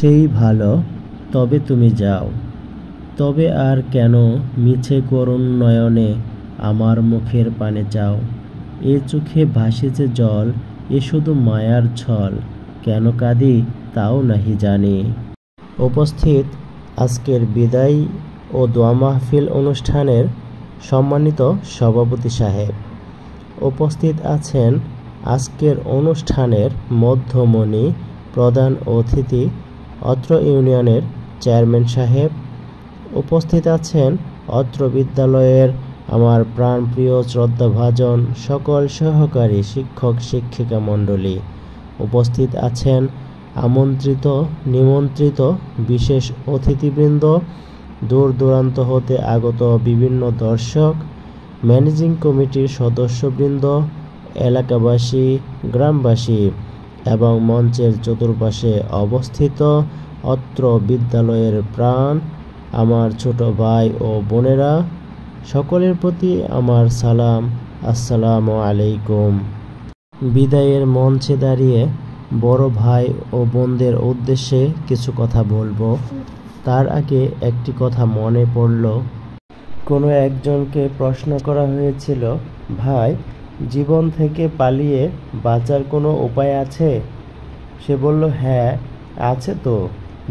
সেই ভালো, তবে তুমি যাও। তবে আর কেন মিছে করুণ নয়নে আমার মুখের পানে চাও? এ চোখে ভাসে যে জল, এ শুধু মায়ার ছল, কেন কাঁদি তাও নাহি জানি। উপস্থিত আজকের বিদায় ও দোয়া মাহফিল অনুষ্ঠানের সম্মানিত সভাপতি সাহেব, উপস্থিত আছেন আজকের অনুষ্ঠানের মধ্যমণি প্রধান অতিথি অত্র ইউনিয়নের চেয়ারম্যান সাহেব, উপস্থিত আছেন অত্র বিদ্যালয়ের আমার প্রাণপ্রিয় শ্রদ্ধাভাজন সকল সহকারী শিক্ষক শিক্ষিকা মণ্ডলী, উপস্থিত আছেন আমন্ত্রিত নিমন্ত্রিত বিশেষ অতিথিবৃন্দ, দূর দূরান্ত হতে আগত বিভিন্ন দর্শক, ম্যানেজিং কমিটির সদস্যবৃন্দ, এলাকাবাসী, গ্রামবাসী এবং মঞ্চের চতুর্পাশে অবস্থিত অত্র বিদ্যালয়ের প্রাণ আমার ছোট ভাই ও বোনেরা, সকলের প্রতি আমার সালাম, আসসালামু আলাইকুম। বিদায়ের মঞ্চে দাঁড়িয়ে বড় ভাই ও বোনদের উদ্দেশ্যে কিছু কথা বলবো। তার আগে একটি কথা মনে পড়ল। কোনো একজনকে প্রশ্ন করা হয়েছিল, ভাই, জীবন থেকে পালিয়ে বাঁচার কোনো উপায় আছে? সে বলল, হ্যাঁ আছে তো,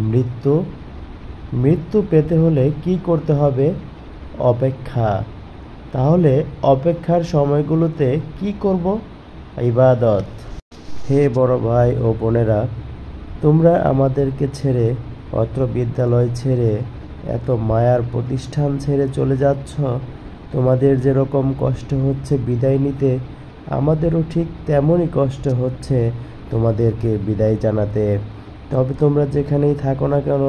মৃত্যু। মৃত্যু পেতে হলে কি করতে হবে? অপেক্ষা। তাহলে অপেক্ষার সময়গুলোতে কি করব? ইবাদত। হে বড় ভাই ও বোনেরা, তোমরা আমাদেরকে ছেড়ে, অত্র বিদ্যালয় ছেড়ে, এত মায়ার প্রতিষ্ঠান ছেড়ে চলে যাচ্ছ। তোমাদের যেরকম কষ্ট হচ্ছে বিদায় নিতে, আমাদেরও ঠিক তেমনই কষ্ট হচ্ছে তোমাদেরকে বিদায় জানাতে। তবে তোমরা যেখানেই থাকো না কেন,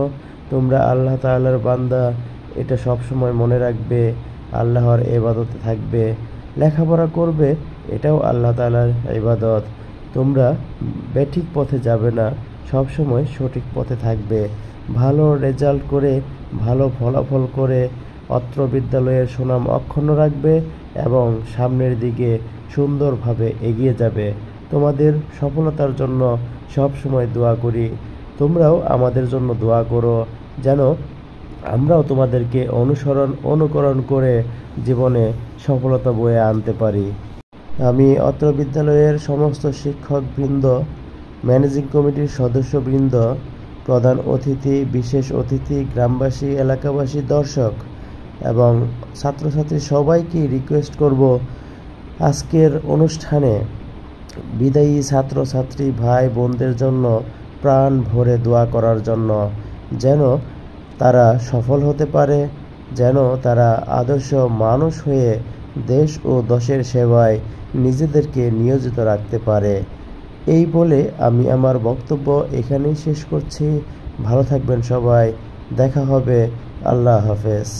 তোমরা আল্লাহ তাআলার বান্দা, এটা সবসময় মনে রাখবে। আল্লাহর ইবাদতে থাকবে, লেখাপড়া করবে, এটাও আল্লাহ তাআলার ইবাদত। তোমরা বেঠিক পথে যাবে না, সবসময় সঠিক পথে থাকবে। ভালো রেজাল্ট করে, ভালো ফলাফল করে অত্র বিদ্যালয়ের সুনাম অক্ষুণ্ণ রাখবে এবং সামনের দিকে সুন্দরভাবে এগিয়ে যাবে। তোমাদের সফলতার জন্য সবসময় দোয়া করি। তোমরাও আমাদের জন্য দোয়া করো, যেন আমরাও তোমাদেরকে অনুকরণ করে জীবনে সফলতা বয়ে আনতে পারি। আমি অত্র বিদ্যালয়ের সমস্ত শিক্ষকবৃন্দ, ম্যানেজিং কমিটির সদস্যবৃন্দ, প্রধান অতিথি, বিশেষ অতিথি, গ্রামবাসী, এলাকাবাসী, দর্শক এবং ছাত্রছাত্রী সবাইকে রিকোয়েস্ট করব, আজকের অনুষ্ঠানে বিদায়ী ছাত্রছাত্রী ভাই বোনদের জন্য প্রাণ ভরে দোয়া করার জন্য, যেন তারা সফল হতে পারে, যেন তারা আদর্শ মানুষ হয়ে দেশ ও দশের সেবায় নিজেদেরকে নিয়োজিত রাখতে পারে। এই বলে আমি আমার বক্তব্য এখানেই শেষ করছি। ভালো থাকবেন সবাই, দেখা হবে, আল্লাহ হাফেজ।